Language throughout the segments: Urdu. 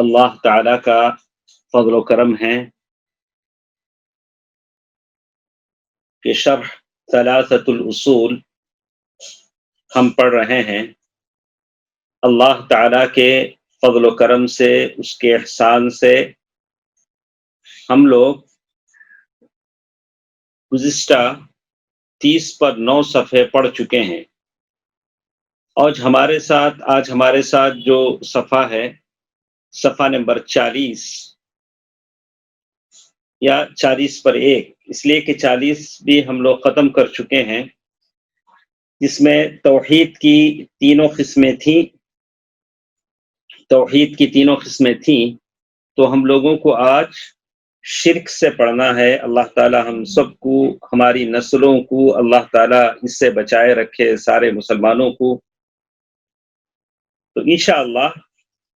اللہ تعالیٰ کا فضل و کرم ہے کہ شرح ثلاثۃ الاصول ہم پڑھ رہے ہیں۔ اللہ تعالیٰ کے فضل و کرم سے، اس کے احسان سے ہم لوگ گزشتہ 30 پر 9 صفحے پڑھ چکے ہیں۔ آج ہمارے ساتھ جو صفحہ ہے، صفحہ نمبر 40 یا 40 پر 1، اس لیے کہ 40 بھی ہم لوگ ختم کر چکے ہیں، جس میں توحید کی تینوں قسمیں تھیں۔ تو ہم لوگوں کو آج شرک سے پڑھنا ہے۔ اللہ تعالی ہم سب کو، ہماری نسلوں کو اللہ تعالی اس سے بچائے رکھے، سارے مسلمانوں کو۔ تو انشاءاللہ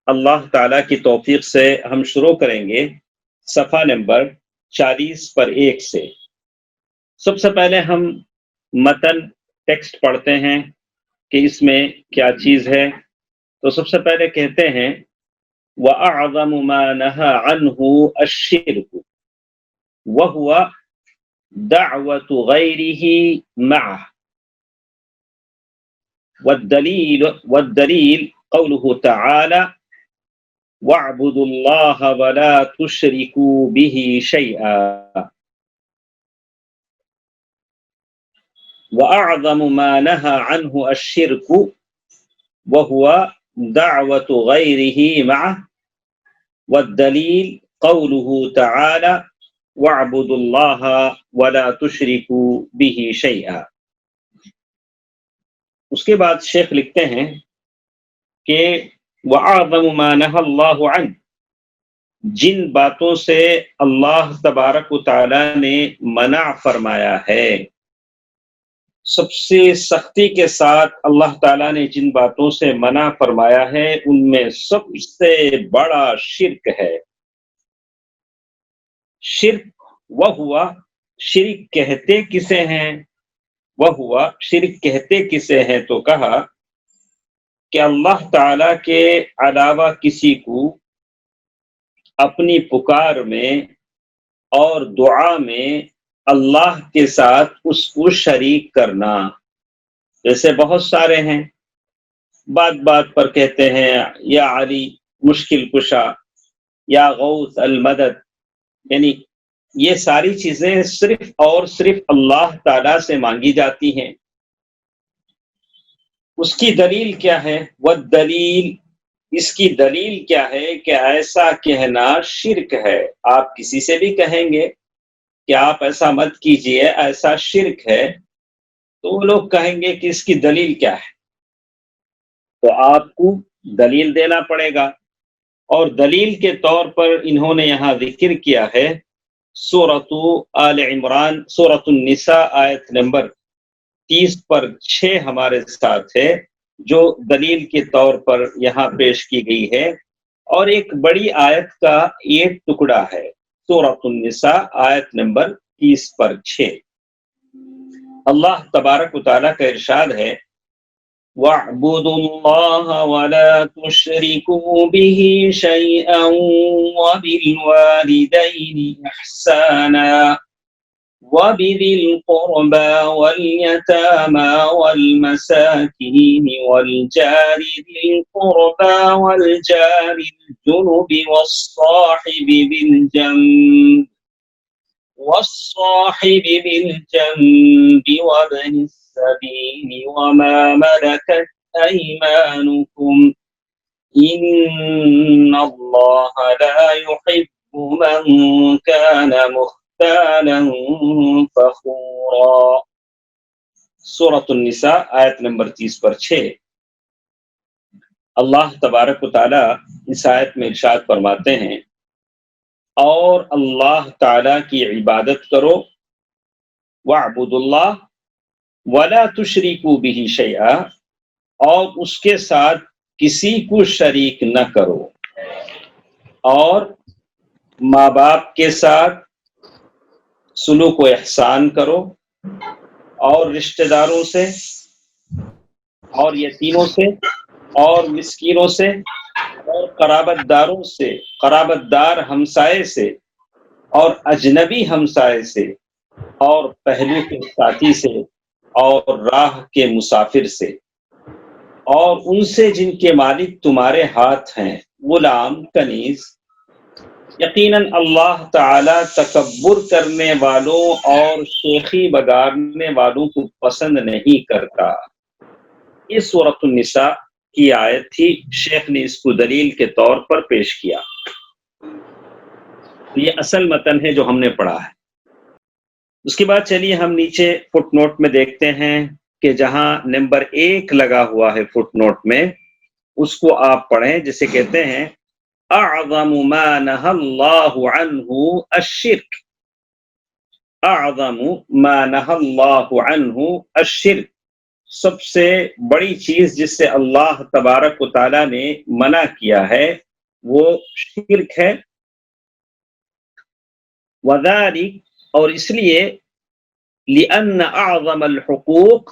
اللہ تعالی کی توفیق سے ہم شروع کریں گے صفحہ نمبر 40 پر 1 سے۔ سب سے پہلے ہم متن ٹیکسٹ پڑھتے ہیں کہ اس میں کیا چیز ہے۔ تو سب سے پہلے کہتے ہیں وَأَعْظَمُ مَا نَهَى عَنْهُ الشِّرْكُ وَهُوَ دَعْوَةُ غَيْرِهِ مَعَهُ والدليل قوله تعالى وَاعْبُدُوا اللَّهَ وَلَا تُشْرِكُوا بِهِ شَيْئًا وَأَعْظَمُ مَا نَهَى عَنْهُ الشِّرْكُ وَهُوَ دَعْوَةُ غَيْرِهِ مَعَهُ والدليل قوله تعالى وَاعْبُدُوا اللَّهَ وَلَا تُشْرِكُوا بِهِ شَيْئًا۔ اس کے بعد شیخ لکھتے ہیں کہ وَأَعْظَمُ مَا نَهَى اللَّهُ عَنْهُ، جن باتوں سے اللہ تبارک و تعالی نے منع فرمایا ہے، سب سے سختی کے ساتھ اللہ تعالیٰ نے جن باتوں سے منع فرمایا ہے، ان میں سب سے بڑا شرک ہے۔ شرک وہ شرک کہتے کسے ہیں؟ شرک کہتے کسے ہیں؟ تو کہا کہ اللہ تعالیٰ کے علاوہ کسی کو اپنی پکار میں اور دعا میں اللہ کے ساتھ اس کو شریک کرنا۔ جیسے بہت سارے ہیں، بات پر کہتے ہیں یا علی مشکل کشا، یا غوث المدد، یعنی یہ ساری چیزیں صرف اور صرف اللہ تعالی سے مانگی جاتی ہیں۔ اس کی دلیل کیا ہے؟ والدلیل، اس کی دلیل کیا ہے کہ ایسا کہنا شرک ہے۔ آپ کسی سے بھی کہیں گے کہ آپ ایسا مت کیجئے، ایسا شرک ہے، تو وہ لوگ کہیں گے کہ اس کی دلیل کیا ہے؟ تو آپ کو دلیل دینا پڑے گا، اور دلیل کے طور پر انہوں نے یہاں ذکر کیا ہے سورۃ آل عمران، سورۃ النساء آیت نمبر 30 پر 6 ہمارے ساتھ ہے، جو دلیل کے طور پر یہاں پیش کی گئی ہے، اور ایک بڑی آیت کا ایک ٹکڑا ہے، سورۃ النساء آیت نمبر 30 پر 6۔ اللہ تبارک و تعالیٰ کا ارشاد ہے وَاعْبُدُوا اللَّهَ وَلَا تُشْرِكُوا بِهِ شَيْئًا وَبِالْوَالِدَيْنِ إِحْسَانًا وَبِذِي الْقُرْبَى وَالْيَتَامَى وَالْمَسَاكِينِ وَالْجَارِ ذِي الْقُرْبَى وَالْجَارِ الْجُنُبِ والصاحب بالجنب وابن السبيل وما ملكت أيمانكم إن الله لا يحب من كان مختالا فخورا۔ سورۃ النساء آیت نمبر 30 پر 6۔ اللہ تبارک و تعالی اس آیت میں ارشاد فرماتے ہیں اور اللہ تعالیٰ کی عبادت کرو، وَاعْبُدُوا اللَّهَ وَلَا تُشْرِكُوا بِهِ شَيْئًا، اور اس کے ساتھ کسی کو شریک نہ کرو، اور ماں باپ کے ساتھ سلوک و احسان کرو، اور رشتہ داروں سے اور یتیموں سے اور مسکینوں سے اور قرابت داروں سے، قرابت دار ہمسائے سے اور اجنبی ہمسائے سے اور پہلو کے ساتھی سے اور راہ کے مسافر سے اور ان سے جن کے مالک تمہارے ہاتھ ہیں، غلام، کنیز۔ یقیناً اللہ تعالی تکبر کرنے والوں اور شیخی بگاڑنے والوں کو پسند نہیں کرتا۔ یہ سورۃ النساء کی آیت تھی، شیخ نے اس کو دلیل کے طور پر پیش کیا۔ یہ اصل متن ہے جو ہم نے پڑھا ہے۔ اس کے بعد چلیے ہم نیچے فٹ نوٹ میں دیکھتے ہیں کہ جہاں نمبر 1 لگا ہوا ہے فٹ نوٹ میں، اس کو آپ پڑھیں، جسے کہتے ہیں اعظم ما نہى اللہ عنہ الشرک، اعظم ما نہى اللہ عنہ الشرک، سب سے بڑی چیز جس سے اللہ تبارک و تعالیٰ نے منع کیا ہے وہ شرک ہے۔ وذالک، اور اس لیے لأن اعظم الحقوق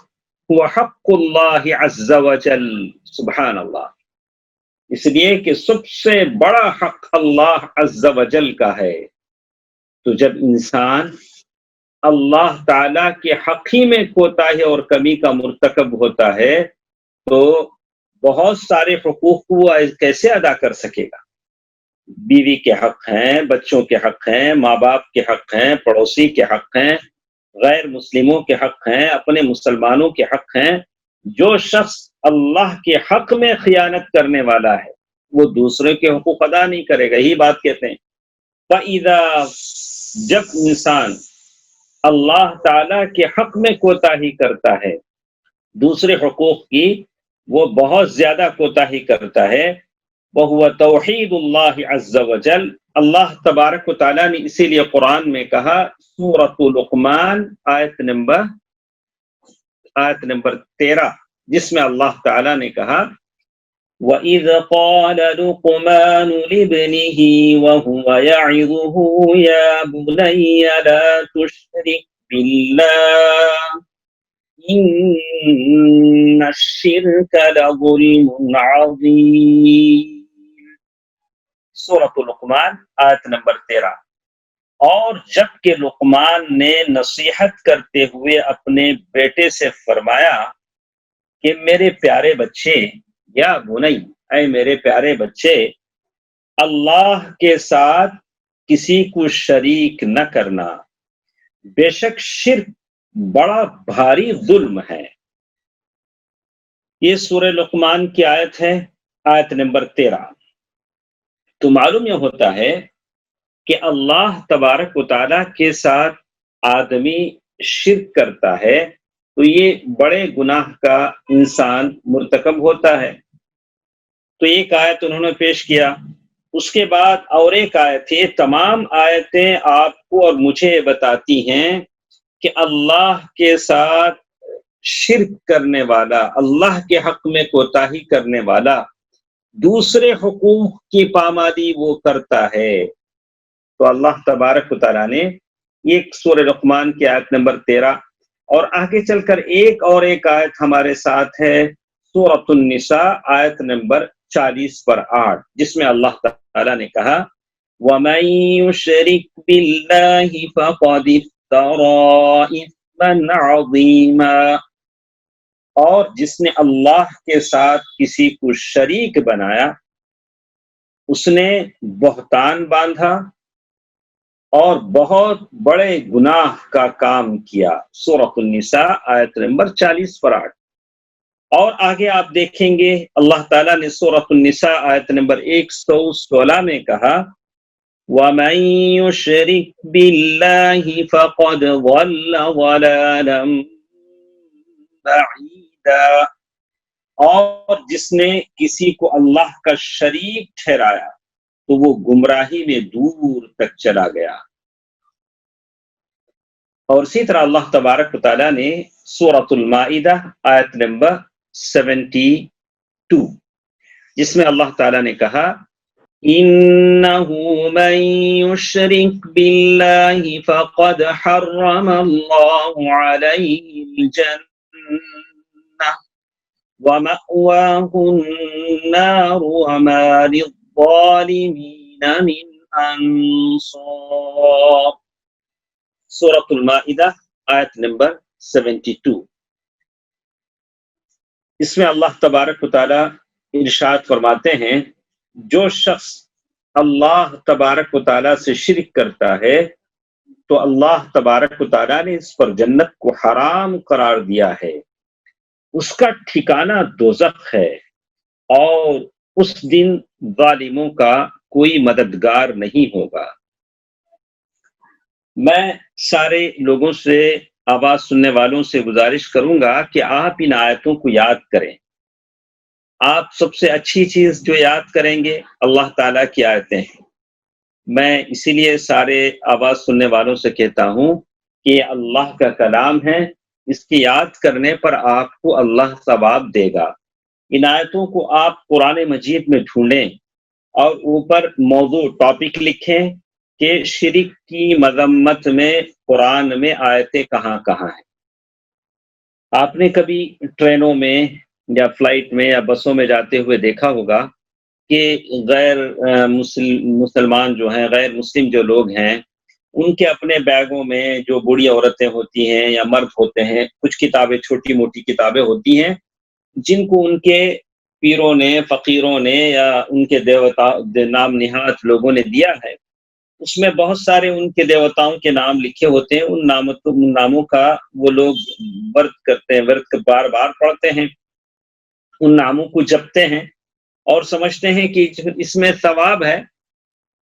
هو حق اللہ عز وجل، سبحان اللہ، اس لیے کہ سب سے بڑا حق اللہ عز وجل کا ہے۔ تو جب انسان اللہ تعالی کے حق ہی میں کوتاہی اور کمی کا مرتکب ہوتا ہے تو بہت سارے حقوق کو وہ کیسے ادا کر سکے گا؟ بیوی کے حق ہیں، بچوں کے حق ہیں، ماں باپ کے حق ہیں، پڑوسی کے حق ہیں، غیر مسلموں کے حق ہیں، اپنے مسلمانوں کے حق ہیں۔ جو شخص اللہ کے حق میں خیانت کرنے والا ہے وہ دوسرے کے حقوق ادا نہیں کرے گا۔ یہی بات کہتے ہیں فَإِذَا، جب انسان اللہ تعالی کے حق میں کوتاہی کرتا ہے، دوسرے حقوق کی وہ بہت زیادہ کوتاہی کرتا ہے، وَهُوَ تَوْحِيدُ اللَّهِ عَزَّ وَجَلَّ، اللہ تبارک و تعالیٰ نے اسی لیے قرآن میں کہا، سورۃ لقمان آیت نمبر 13، جس میں اللہ تعالیٰ نے کہا وَإِذْ قَالَ لُقْمَانُ لِابْنِهِ وَهُوَ يَعِظُهُ يَا بُنَيَّ لَا تُشْرِكْ بِاللَّهِ إِنَّ الشِّرْكَ لَظُلْمٌ عَظِيمٌ۔ سورۃ لقمان آیت نمبر 13۔ اور جب کہ لقمان نے نصیحت کرتے ہوئے اپنے بیٹے سے فرمایا کہ میرے پیارے بچے، یا بنی، اے میرے پیارے بچے، اللہ کے ساتھ کسی کو شریک نہ کرنا، بے شک شرک بڑا بھاری ظلم ہے۔ یہ سورہ لقمان کی آیت ہے، آیت نمبر 13۔ تو معلوم یہ ہوتا ہے کہ اللہ تبارک و تعالیٰ کے ساتھ آدمی شرک کرتا ہے تو یہ بڑے گناہ کا انسان مرتکب ہوتا ہے۔ تو ایک آیت انہوں نے پیش کیا، اس کے بعد اور ایک آیت ہے۔ تمام آیتیں آپ کو اور مجھے بتاتی ہیں کہ اللہ کے ساتھ شرک کرنے والا، اللہ کے حق میں کوتاہی کرنے والا، دوسرے حقوق کی پامالی وہ کرتا ہے۔ تو اللہ تبارک و تعالیٰ نے ایک سورہ لقمان کی آیت نمبر 13 اور آگے چل کر ایک آیت ہمارے ساتھ ہے، سورۃ النساء آیت نمبر 40 پر 8، جس میں اللہ تعالیٰ نے کہا وَمَن يُشْرِكْ بِاللَّهِ فَقَدِ افْتَرَىٰ إِثْمًا عَظِيمًا، اور جس نے اللہ کے ساتھ کسی کو شریک بنایا اس نے بہتان باندھا اور بہت بڑے گناہ کا کام کیا۔ سورۃ النساء آیت نمبر 40 پر 8۔ اور آگے آپ دیکھیں گے اللہ تعالیٰ نے سورۃ النساء آیت نمبر 116 میں کہا وَمَن يُشْرِكْ بِاللَّهِ فَقَدْ ضَلَّ ضَلَالًا بَعِيدًا، اور جس نے کسی کو اللہ کا شریک ٹھہرایا تو وہ گمراہی میں دور تک چلا گیا۔ اور اسی طرح اللہ تبارک و تعالیٰ نے سورۃ المائدہ آیت نمبر 72، جس میں اللہ تعالیٰ نے کہا إِنَّهُ مَن يُشْرِكْ بِاللَّهِ فَقَدْ حَرَّمَ اللَّهُ عَلَيْهِ الْجَنَّةَ وَمَأْوَاهُ النَّارُ وَمَا لِلظَّالِمِينَ للظالمين من أنصار. سورة المائدہ آیت نمبر 72. اس میں اللہ تبارک و تعالی ارشاد فرماتے ہیں جو شخص اللہ تبارک و تعالی سے شرک کرتا ہے تو اللہ تبارک و تعالی نے اس پر جنت کو حرام قرار دیا ہے، اس کا ٹھکانہ دوزخ ہے، اور اس دن ظالموں کا کوئی مددگار نہیں ہوگا۔ میں سارے لوگوں سے، آواز سننے والوں سے گزارش کروں گا کہ آپ ان آیتوں کو یاد کریں۔ آپ سب سے اچھی چیز جو یاد کریں گے اللہ تعالیٰ کی آیتیں ہیں۔ میں اسی لیے سارے آواز سننے والوں سے کہتا ہوں کہ یہ اللہ کا کلام ہے، اس کی یاد کرنے پر آپ کو اللہ ثواب دے گا۔ ان آیتوں کو آپ قرآن مجید میں ڈھونڈیں اور اوپر موضوع ٹاپک لکھیں کہ شرک کی مذمت میں قرآن میں آیتیں کہاں کہاں ہیں۔ آپ نے کبھی ٹرینوں میں یا فلائٹ میں یا بسوں میں جاتے ہوئے دیکھا ہوگا کہ غیر مسلمان جو ہیں، غیر مسلم جو لوگ ہیں، ان کے اپنے بیگوں میں جو بوڑھی عورتیں ہوتی ہیں یا مرد ہوتے ہیں، کچھ کتابیں، چھوٹی موٹی کتابیں ہوتی ہیں جن کو ان کے پیروں نے، فقیروں نے یا ان کے دیوتا نام نہاد لوگوں نے دیا ہے۔ اس میں بہت سارے ان کے دیوتاؤں کے نام لکھے ہوتے ہیں۔ ان ناموں کا وہ لوگ ورد کرتے ہیں، ورد بار بار پڑھتے ہیں، ان ناموں کو جپتے ہیں اور سمجھتے ہیں کہ اس میں ثواب ہے۔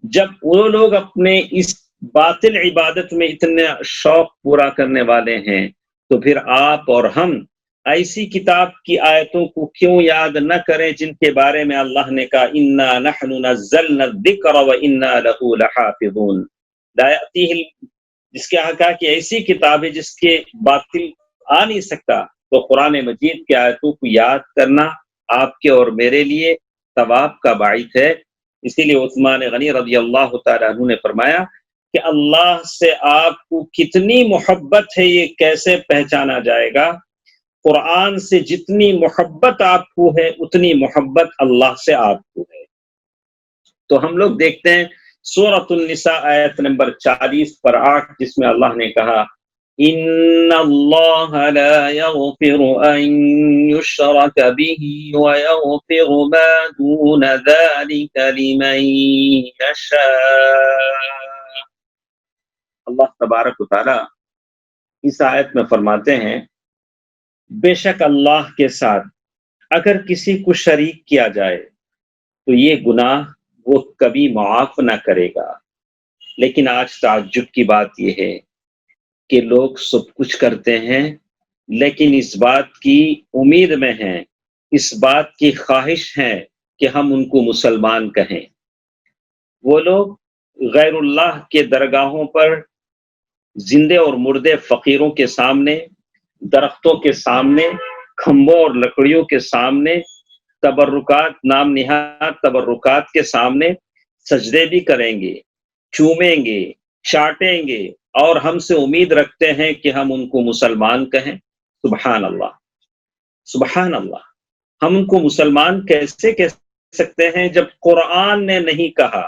جب وہ لوگ اپنے اس باطل عبادت میں اتنا شوق پورا کرنے والے ہیں تو پھر آپ اور ہم ایسی کتاب کی آیتوں کو کیوں یاد نہ کریں جن کے بارے میں اللہ نے کہا اِنَّا نَحْنُ نَزَّلْنَا الذِّكْرَ وَإِنَّا لَهُ لَحَافِظُونَ۔ جس کے کہا کہ ایسی کتاب ہے جس کے باطل آ نہیں سکتا، تو قرآن مجید کی آیتوں کو یاد کرنا آپ کے اور میرے لیے ثواب کا باعث ہے۔ اسی لیے عثمان غنی رضی اللہ تعالیٰ عنہ نے فرمایا کہ اللہ سے آپ کو کتنی محبت ہے یہ کیسے پہچانا جائے گا؟ قرآن سے جتنی محبت آپ کو ہے اتنی محبت اللہ سے آپ کو ہے۔ تو ہم لوگ دیکھتے ہیں سورۃ النساء آیت نمبر 40 پر 8 جس میں اللہ نے کہا ان اللہ لا یغفر ان یشرک به ویغفر ما دون ذلك لمن یشاء۔ اللہ تبارک و تعالی اس آیت میں فرماتے ہیں بے شک اللہ کے ساتھ اگر کسی کو شریک کیا جائے تو یہ گناہ وہ کبھی معاف نہ کرے گا۔ لیکن آج تعجب کی بات یہ ہے کہ لوگ سب کچھ کرتے ہیں لیکن اس بات کی امید میں ہیں، اس بات کی خواہش ہے کہ ہم ان کو مسلمان کہیں۔ وہ لوگ غیر اللہ کے درگاہوں پر زندے اور مردے فقیروں کے سامنے، درختوں کے سامنے، کھمبوں اور لکڑیوں کے سامنے، تبرکات، نام نہاد تبرکات کے سامنے سجدے بھی کریں گے، چومیں گے، چاٹیں گے اور ہم سے امید رکھتے ہیں کہ ہم ان کو مسلمان کہیں۔ سبحان اللہ، سبحان اللہ۔ ہم ان کو مسلمان کیسے کہہ سکتے ہیں جب قرآن نے نہیں کہا؟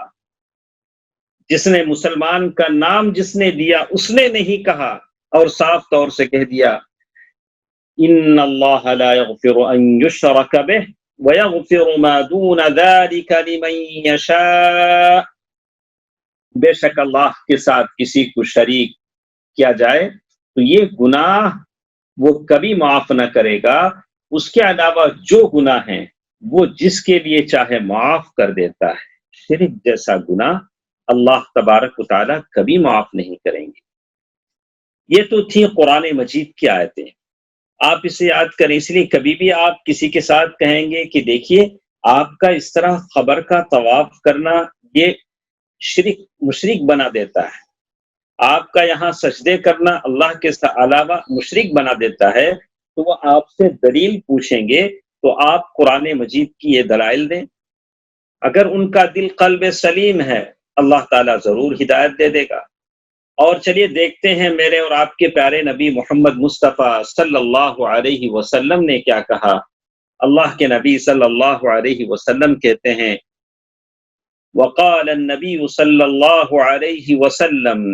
جس نے مسلمان کا نام جس نے دیا اس نے نہیں کہا اور صاف طور سے کہہ دیا ان اللہ لا یغفر ان یشرک بہ ویغفر ما دون ذلک لمن یشاء۔ بے شک اللہ کے ساتھ کسی کو شریک کیا جائے تو یہ گناہ وہ کبھی معاف نہ کرے گا، اس کے علاوہ جو گناہ ہیں وہ جس کے لیے چاہے معاف کر دیتا ہے۔ شرک جیسا گناہ اللہ تبارک و تعالیٰ کبھی معاف نہیں کریں گے۔ یہ تو تھی قرآن مجید کی آیتیں، آپ اسے یاد کریں۔ اس لیے کبھی بھی آپ کسی کے ساتھ کہیں گے کہ دیکھیے آپ کا اس طرح قبر کا طواف کرنا یہ مشرک بنا دیتا ہے، آپ کا یہاں سجدے کرنا اللہ کے علاوہ مشرک بنا دیتا ہے، تو وہ آپ سے دلیل پوچھیں گے تو آپ قرآن مجید کی یہ دلائل دیں۔ اگر ان کا دل قلب سلیم ہے اللہ تعالیٰ ضرور ہدایت دے دے گا۔ اور چلیے دیکھتے ہیں میرے اور آپ کے پیارے نبی محمد مصطفیٰ صلی اللہ علیہ وسلم نے کیا کہا۔ اللہ کے نبی صلی اللہ علیہ وسلم کہتے ہیں وقال النبی صلی اللہ علیہ وسلم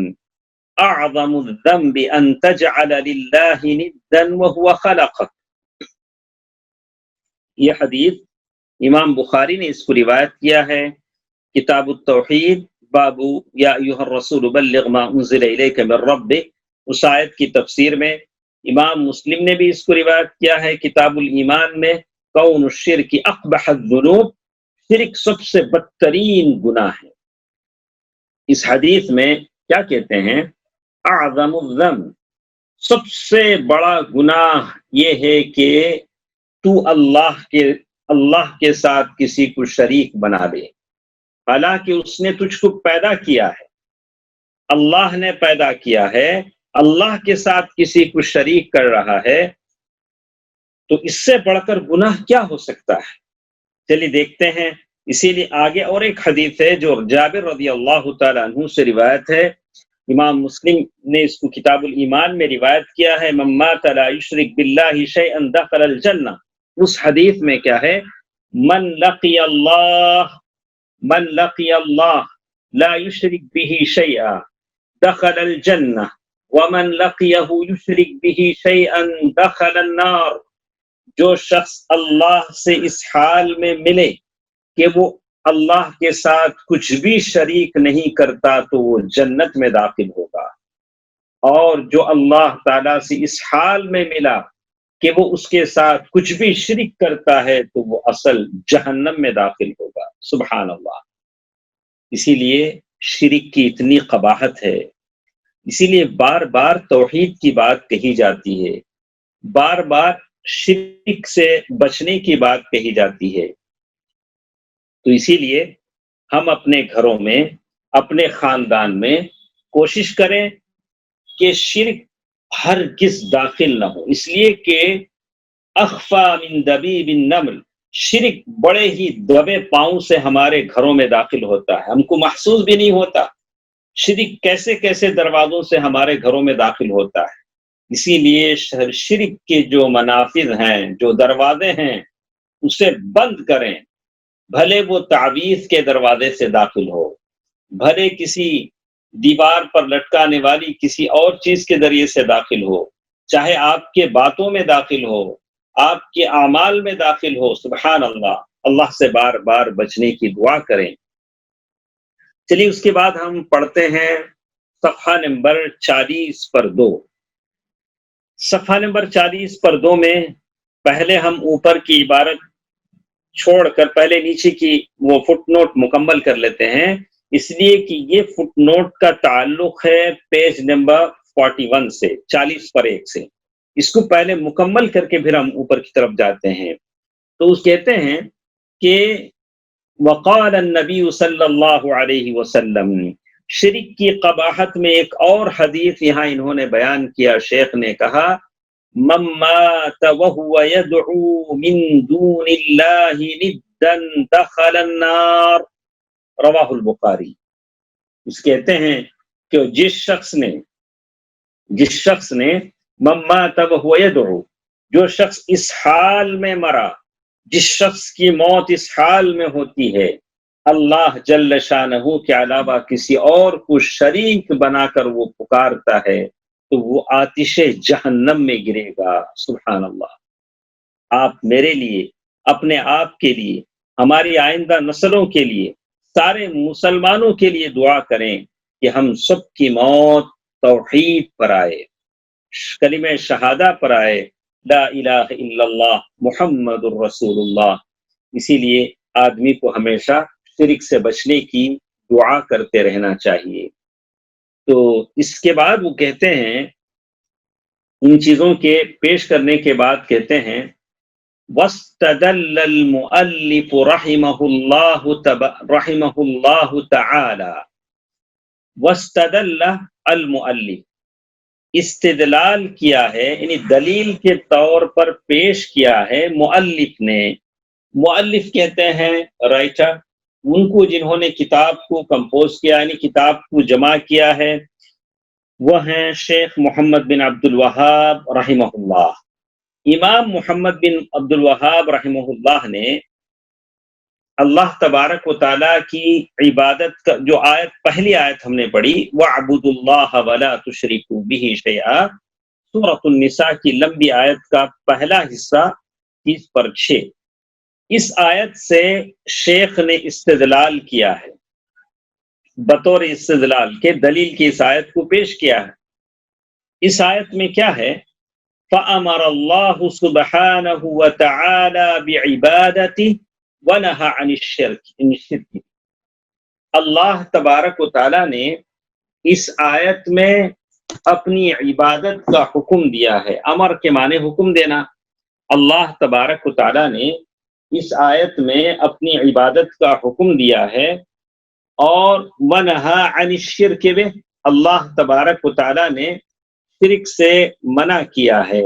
اعظم الذنب ان تجعل للہ ندا وهو خلقک. یہ حدیث امام بخاری نے اس کو روایت کیا ہے کتاب التوحید باب یا ایھا الرسول بلغ ما انزل الیک من ربک، اس آیت کی تفسیر میں. امام مسلم نے بھی اس کو روایت کیا ہے کتاب الایمان میں کون الشرک اقبح الذنوب، شرک سب سے بدترین گناہ ہے. اس حدیث میں کیا کہتے ہیں؟ اعظم الذنب، سب سے بڑا گناہ یہ ہے کہ تو اللہ کے ساتھ کسی کو شریک بنا دے، حالانکہ اس نے تجھ کو پیدا کیا ہے، اللہ نے پیدا کیا ہے، اللہ کے ساتھ کسی کو شریک کر رہا ہے، تو اس سے بڑھ کر گناہ کیا ہو سکتا ہے؟ چلیے دیکھتے ہیں. اسی لیے آگے اور ایک حدیث ہے جو جابر رضی اللہ تعالیٰ عنہ سے روایت ہے، امام مسلم نے اس کو کتاب الایمان میں روایت کیا ہے، من مات لا یشرک باللہ شیئا دخل الجنہ. اس حدیث میں کیا ہے؟ من لقی اللہ لا یشرک به شیئا دخل الجنہ ومن لقیہ یشرک به شیئا دخل النار. جو شخص اللہ سے اس حال میں ملے کہ وہ اللہ کے ساتھ کچھ بھی شریک نہیں کرتا تو وہ جنت میں داخل ہوگا، اور جو اللہ تعالیٰ سے اس حال میں ملا کہ وہ اس کے ساتھ کچھ بھی شرک کرتا ہے تو وہ اصل جہنم میں داخل ہوگا. سبحان اللہ. اسی لیے شرک کی اتنی قباحت ہے، اسی لیے بار بار توحید کی بات کہی جاتی ہے، بار بار شرک سے بچنے کی بات کہی جاتی ہے. تو اسی لیے ہم اپنے گھروں میں، اپنے خاندان میں کوشش کریں کہ شرک ہرگز داخل نہ ہو، اس لیے کہ اخفا من دبیب النمل، شرک بڑے ہی دبے پاؤں سے ہمارے گھروں میں داخل ہوتا ہے، ہم کو محسوس بھی نہیں ہوتا شرک کیسے کیسے دروازوں سے ہمارے گھروں میں داخل ہوتا ہے. اسی لیے شرک کے جو منافذ ہیں، جو دروازے ہیں، اسے بند کریں، بھلے وہ تعویذ کے دروازے سے داخل ہو، بھلے کسی دیوار پر لٹکانے والی کسی اور چیز کے ذریعے سے داخل ہو، چاہے آپ کے باتوں میں داخل ہو، آپ کے اعمال میں داخل ہو. سبحان اللہ. اللہ سے بار بار بچنے کی دعا کریں. چلیے اس کے بعد ہم پڑھتے ہیں صفحہ نمبر 40 پر 2. صفحہ نمبر 40 پر 2 میں پہلے ہم اوپر کی عبارت چھوڑ کر پہلے نیچے کی وہ فٹ نوٹ مکمل کر لیتے ہیں، اس لیے کہ یہ فٹ نوٹ کا تعلق ہے پیج نمبر 41 سے، 40 پر 1 سے. اس کو پہلے مکمل کر کے پھر ہم اوپر کی طرف جاتے ہیں. تو اس کہتے ہیں کہ وقال النبی صلی اللہ علیہ وسلم، شرک کی قباحت میں ایک اور حدیث یہاں انہوں نے بیان کیا. شیخ نے کہا من مات وهو يدعو من دون اللہ ندا دخل النار، رواہ البخاری. اس کہتے ہیں کہ جس شخص نے من مات وهو يدعو، جو شخص اس حال میں مرا، جس شخص کی موت اس حال میں ہوتی ہے اللہ جل شانہ کے علاوہ کسی اور کو شریک بنا کر وہ پکارتا ہے تو وہ آتش جہنم میں گرے گا. سبحان اللہ. آپ میرے لیے، اپنے آپ کے لیے، ہماری آئندہ نسلوں کے لیے، سارے مسلمانوں کے لیے دعا کریں کہ ہم سب کی موت توحید پر آئے، کلمہ شہادہ پر آئے، لا الہ الا اللہ محمد الرسول اللہ. اسی لیے آدمی کو ہمیشہ شرک سے بچنے کی دعا کرتے رہنا چاہیے. تو اس کے بعد وہ کہتے ہیں، ان چیزوں کے پیش کرنے کے بعد کہتے ہیں وَاسْتَدَلَّ الْمُؤَلِّفُ رَحِمَهُ اللَّهُ تَعَالَى. وَاسْتَدَلَّ الْمُؤَلِّفُ، استدلال کیا ہے، یعنی دلیل کے طور پر پیش کیا ہے مؤلف نے. مؤلف کہتے ہیں رائٹر، ان کو جنہوں نے کتاب کو کمپوز کیا، یعنی کتاب کو جمع کیا ہے، وہ ہیں شیخ محمد بن عبد الوہاب رحمہ اللہ. امام محمد بن عبد الوہاب رحمہ اللہ نے اللہ تبارک و تعالیٰ کی عبادت کا جو آیت پہلی آیت ہم نے پڑھی وَاعْبُدُوا اللَّهَ وَلَا تُشْرِكُوا بِهِ شَيْئًا، سورۃ النساء کی لمبی آیت کا پہلا حصہ 30 پر 6، اس آیت سے شیخ نے استدلال کیا ہے، بطور استدلال کے دلیل کی اس آیت کو پیش کیا ہے۔ اس آیت میں کیا ہے؟ فَأَمَرَ اللَّهُ سُبْحَانَهُ وَتَعَالَى بِعِبَادَتِهِ وَنَهَى عَنِ الشِّرْكِ۔ اللہ تبارک و تعالیٰ نے اس آیت میں اپنی عبادت کا حکم دیا ہے۔ امر کے معنی حکم دینا۔ اللہ تبارک و تعالیٰ نے اس آیت میں اپنی عبادت کا حکم دیا ہے، اور وَنَهَى عَنِ الشِّرْكِ بِهِ، اللہ تبارک و تعالیٰ نے شرک سے منع کیا ہے۔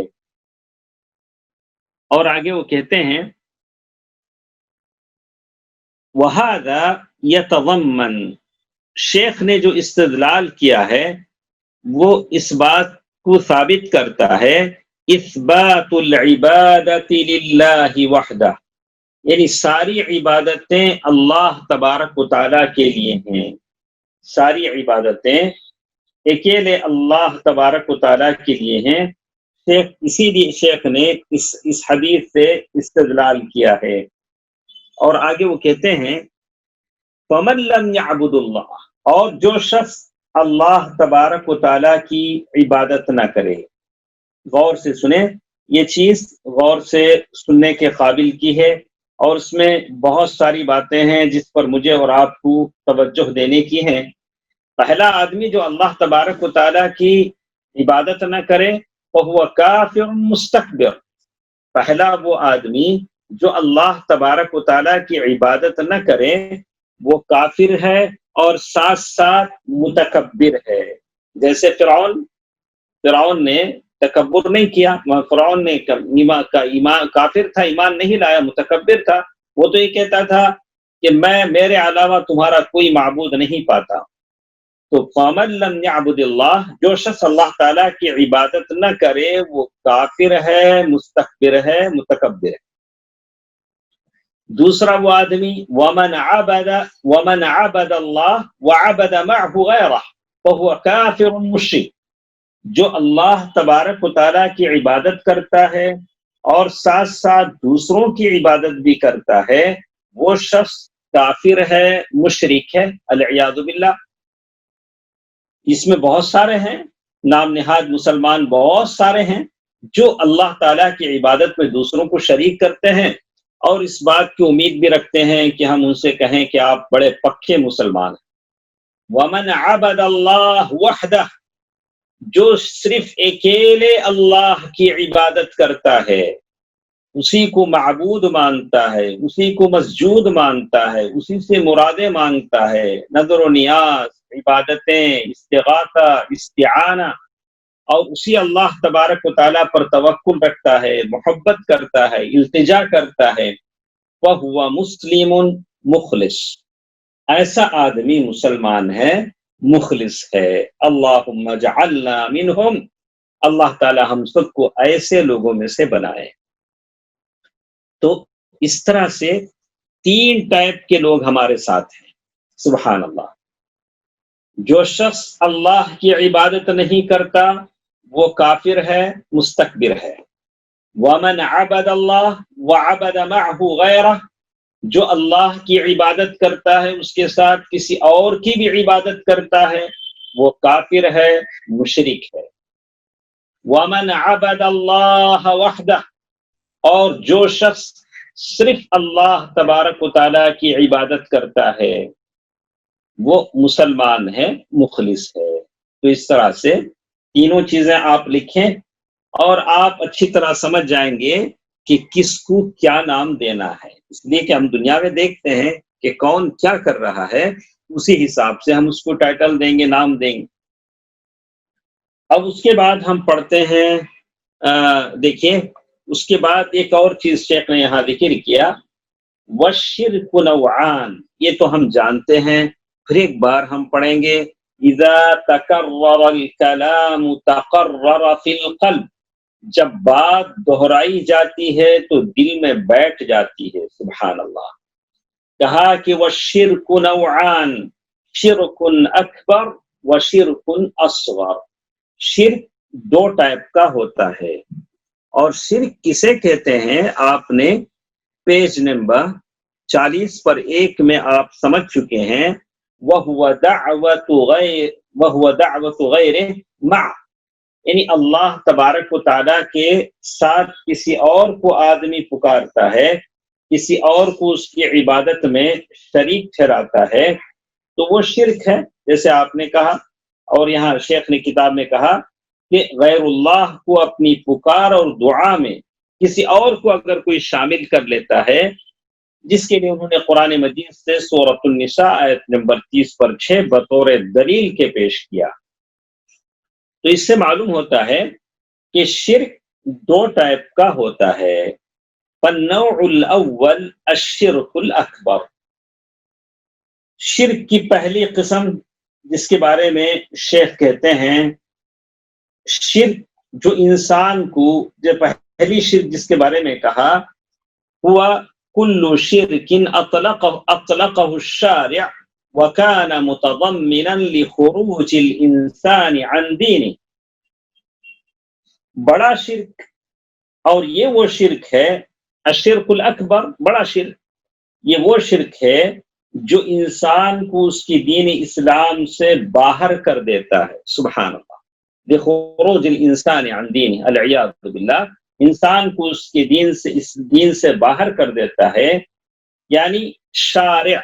اور آگے وہ کہتے ہیں وَهَذَا يَتَضَمَّنُ، شیخ نے جو استدلال کیا ہے وہ اس بات کو ثابت کرتا ہے اثبات العبادت للہ وحدہ، یعنی ساری عبادتیں اللہ تبارک و تعالیٰ کے لیے ہیں، ساری عبادتیں اکیلے اللہ تبارک و تعالیٰ کے لیے ہیں۔ اسی لیے شیخ نے اس حدیث سے استدلال کیا ہے۔ اور آگے وہ کہتے ہیں فَمَن لَّمْ يَعْبُدُ اللَّهَ، اور جو شخص اللہ تبارک و تعالیٰ کی عبادت نہ کرے۔ غور سے سنیں، یہ چیز غور سے سننے کے قابل کی ہے، اور اس میں بہت ساری باتیں ہیں جس پر مجھے اور آپ کو توجہ دینے کی ہیں۔ پہلا آدمی جو اللہ تبارک و تعالیٰ کی عبادت نہ کرے وَهُوَ كَافِرٌ مُسْتَكْبِرٌ، پہلا وہ آدمی جو اللہ تبارک و تعالیٰ کی عبادت نہ کرے وہ کافر ہے، اور ساتھ ساتھ متکبر ہے۔ جیسے فرعون نے تکبر نہیں کیا، فرعون نے ایمان کافر تھا، ایمان نہیں لایا، متکبر تھا، وہ تو یہ کہتا تھا کہ میں میرے علاوہ تمہارا کوئی معبود نہیں پاتا۔ تو فَمَن لَّمْ يَعْبُدِ اللَّهَ، جو شخص اللہ تعالیٰ کی عبادت نہ کرے وہ کافر ہے، مستکبر ہے، متکبر ہے۔ دوسرا وہ آدمی وَمَنْ عَبَدَ اللَّهَ وَعَبَدَ مَعْهُ غَيْرَهُ فَهُوَ كَافِرٌ مُشْرِكٌ، جو اللہ تبارک و تعالیٰ کی عبادت کرتا ہے اور ساتھ ساتھ دوسروں کی عبادت بھی کرتا ہے، وہ شخص کافر ہے، مشرک ہے، العیاذ باللہ۔ اس میں بہت سارے ہیں، نام نہاد مسلمان بہت سارے ہیں جو اللہ تعالیٰ کی عبادت میں دوسروں کو شریک کرتے ہیں، اور اس بات کی امید بھی رکھتے ہیں کہ ہم ان سے کہیں کہ آپ بڑے پکے مسلمان ہیں۔ وَمَنْ عَبَدَ اللَّهَ وَحْدَهُ، جو صرف اکیلے اللہ کی عبادت کرتا ہے، اسی کو معبود مانتا ہے، اسی کو مسجود مانتا ہے، اسی سے مرادیں مانگتا ہے، نظر و نیاز، عبادتیں، استغاثہ، استعانہ، اور اسی اللہ تبارک و تعالیٰ پر توکل رکھتا ہے، محبت کرتا ہے، التجا کرتا ہے، وَهُوَ مُسْلِمٌ مخلص، ایسا آدمی مسلمان ہے، مخلص ہے۔ اللہم اجعلنا منہم، اللہ تعالی ہم سب کو ایسے لوگوں میں سے بنائے۔ تو اس طرح سے 3 ٹائپ کے لوگ ہمارے ساتھ ہیں، سبحان اللہ۔ جو شخص اللہ کی عبادت نہیں کرتا وہ کافر ہے، مستکبر ہے۔ وَمَنْ عَبَدَ اللَّهَ وَعَبَدَ مَعْهُ غَيْرَهُ، جو اللہ کی عبادت کرتا ہے اس کے ساتھ کسی اور کی بھی عبادت کرتا ہے وہ کافر ہے، مشرک ہے۔ وَمَنْ عَبَدَ اللَّهَ وَحْدَهُ، اور جو شخص صرف اللہ تبارک و تعالیٰ کی عبادت کرتا ہے وہ مسلمان ہے، مخلص ہے۔ تو اس طرح سے تینوں چیزیں آپ لکھیں اور آپ اچھی طرح سمجھ جائیں گے کہ کس کو کیا نام دینا ہے، اس لیے کہ ہم دنیا میں دیکھتے ہیں کہ کون کیا کر رہا ہے، اسی حساب سے ہم اس کو ٹائٹل دیں گے، نام دیں گے۔ اب اس کے بعد ہم پڑھتے ہیں، دیکھیے اس کے بعد ایک اور چیز شیخ نے یہاں ذکر کیا، وَالشِّرْكُ نَوْعَانِ، یہ تو ہم جانتے ہیں، پھر ایک بار ہم پڑھیں گے، اِذَا تَكَرَّرَ الْكَلَامُ تَقَرَّرَ فِي الْقَلْبِ، جب بات دہرائی جاتی ہے تو دل میں بیٹھ جاتی ہے، سبحان اللہ۔ کہا کہ والشرک نوعان شرک اکبر وشرک اصغر، شرک دو ٹائپ کا ہوتا ہے، اور شرک کسے کہتے ہیں آپ نے پیج نمبر 40 پر 1 میں آپ سمجھ چکے ہیں، وَهُوَ دَعْوَةُ غَيْرِهِ مَعَ، یعنی اللہ تبارک و تعالیٰ کے ساتھ کسی اور کو آدمی پکارتا ہے، کسی اور کو اس کی عبادت میں شریک ٹھہراتا ہے، تو وہ شرک ہے، جیسے آپ نے کہا، اور یہاں شیخ نے کتاب میں کہا کہ غیر اللہ کو اپنی پکار اور دعا میں کسی اور کو اگر کوئی شامل کر لیتا ہے، جس کے لیے انہوں نے قرآن مجید سے سورۃ النساء آیت نمبر 30 پر 6 بطور دلیل کے پیش کیا، تو اس سے معلوم ہوتا ہے کہ شرک دو ٹائپ کا ہوتا ہے۔ فالنوع الاول الشرک الاکبر، شرک کی پہلی قسم جس کے بارے میں شیخ کہتے ہیں، شرک جو انسان کو، جو پہلی شرک جس کے بارے میں کہا، ہوا کل شرک اطلقہ الشارع وكان متضمنا لخروج الانسان عن دینه، بڑا شرک، اور یہ وہ شرک ہے الشرک الاکبر، بڑا شرک، یہ وہ شرک ہے جو انسان کو اس کی دین اسلام سے باہر کر دیتا ہے، سبحان اللہ، لخروج الانسان عن دینه العیاذ باللہ، انسان کو اس کے اس دین سے باہر کر دیتا ہے۔ یعنی شارع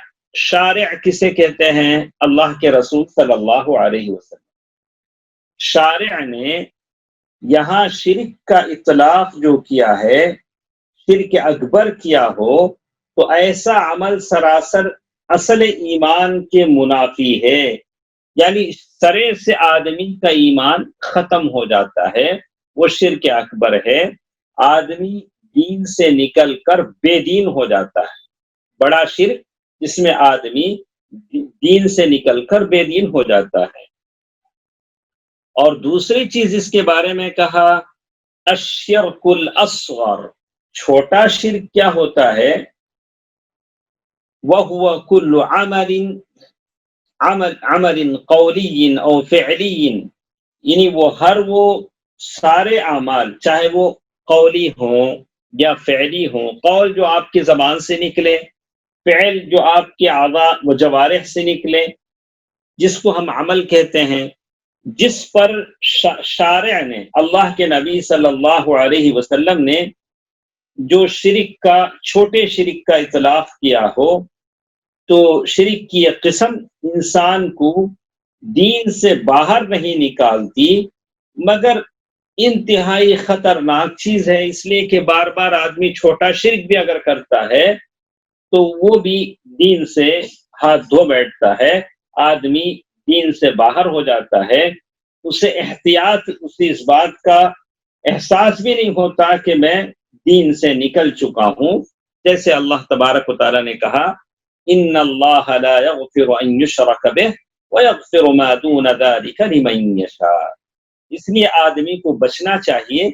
کسے کہتے ہیں؟ اللہ کے رسول صلی اللہ علیہ وسلم، شارع نے یہاں شرک کا اطلاق جو کیا ہے، شرک اکبر کیا ہو تو ایسا عمل سراسر اصل ایمان کے منافی ہے، یعنی سرے سے آدمی کا ایمان ختم ہو جاتا ہے، وہ شرک اکبر ہے، آدمی دین سے نکل کر بے دین ہو جاتا ہے، بڑا شرک جس میں آدمی دین سے نکل کر بے دین ہو جاتا ہے۔ اور دوسری چیز اس کے بارے میں کہا الشرک الاصغر، چھوٹا شرک کیا ہوتا ہے؟ وَهُوَ كُلُّ عمل قولی او فعلی، یعنی وہ سارے اعمال، چاہے وہ قولی ہوں یا فعلی ہوں، قول جو آپ کی زبان سے نکلے، فعل جو آپ کے اعضاء و جوارح سے نکلے، جس کو ہم عمل کہتے ہیں، جس پر شارع نے، اللہ کے نبی صلی اللہ علیہ وسلم نے جو شرک کا، چھوٹے شرک کا اطلاق کیا ہو، تو شرک کی یہ قسم انسان کو دین سے باہر نہیں نکالتی، مگر انتہائی خطرناک چیز ہے، اس لیے کہ بار بار آدمی چھوٹا شرک بھی اگر کرتا ہے تو وہ بھی دین سے ہاتھ دھو بیٹھتا ہے، آدمی دین سے باہر ہو جاتا ہے، اسے احتیاط، اسے اس بات کا احساس بھی نہیں ہوتا کہ میں دین سے نکل چکا ہوں، جیسے اللہ تبارک و تعالیٰ نے کہا ان اللہ لا یغفر ان یشرک بہ ویغفر ما دون ذلک لمن یشاء، اس لیے آدمی کو بچنا چاہیے،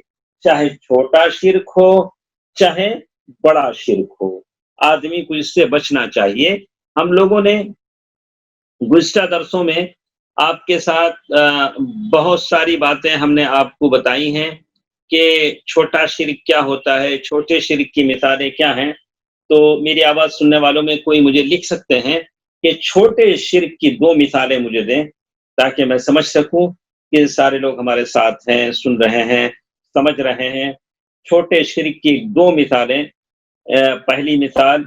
چاہے چھوٹا شرک ہو چاہے بڑا شرک ہو، آدمی کو اس سے بچنا چاہیے۔ ہم لوگوں نے گزشتہ درسوں میں آپ کے ساتھ بہت ساری باتیں ہم نے آپ کو بتائی ہیں کہ چھوٹا شرک کیا ہوتا ہے، چھوٹے شرک کی مثالیں کیا ہیں، تو میری آواز سننے والوں میں کوئی مجھے لکھ سکتے ہیں کہ چھوٹے شرک کی 2 مثالیں مجھے دیں، تاکہ میں سمجھ سکوں کہ سارے لوگ ہمارے ساتھ ہیں، سن رہے ہیں، سمجھ رہے ہیں۔ چھوٹے شرک کی 2 مثالیں۔ پہلی مثال،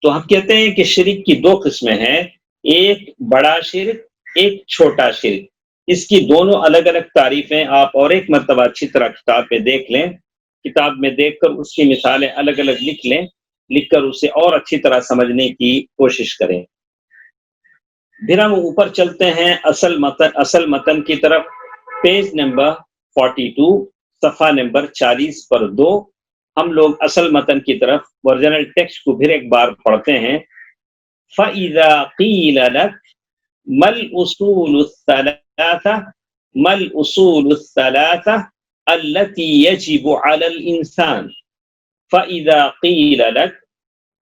تو ہم کہتے ہیں کہ شرک کی 2 قسمیں ہیں، ایک بڑا شرک، ایک چھوٹا شرک، اس کی دونوں الگ الگ تعریفیں آپ اور ایک مرتبہ اچھی طرح کتاب میں دیکھ لیں، کتاب میں دیکھ کر اس کی مثالیں الگ الگ لکھ لیں، لکھ کر اسے اور اچھی طرح سمجھنے کی کوشش کریں۔ پھر ہم اوپر چلتے ہیں اصل متن کی طرف، پیج نمبر 42 صفحہ نمبر 40 پر 2، ہم لوگ اصل متن کی طرف اوریجنل ٹیکسٹ کو پھر ایک بار پڑھتے ہیں۔ فَإِذَا قِيلَ لَكَ مَا الْأُصُولُ الثَّلَاثَةُ الَّتِي يَجِبُ عَلَى الْإِنسَانِ، فَإِذَا قِيلَ لَكَ،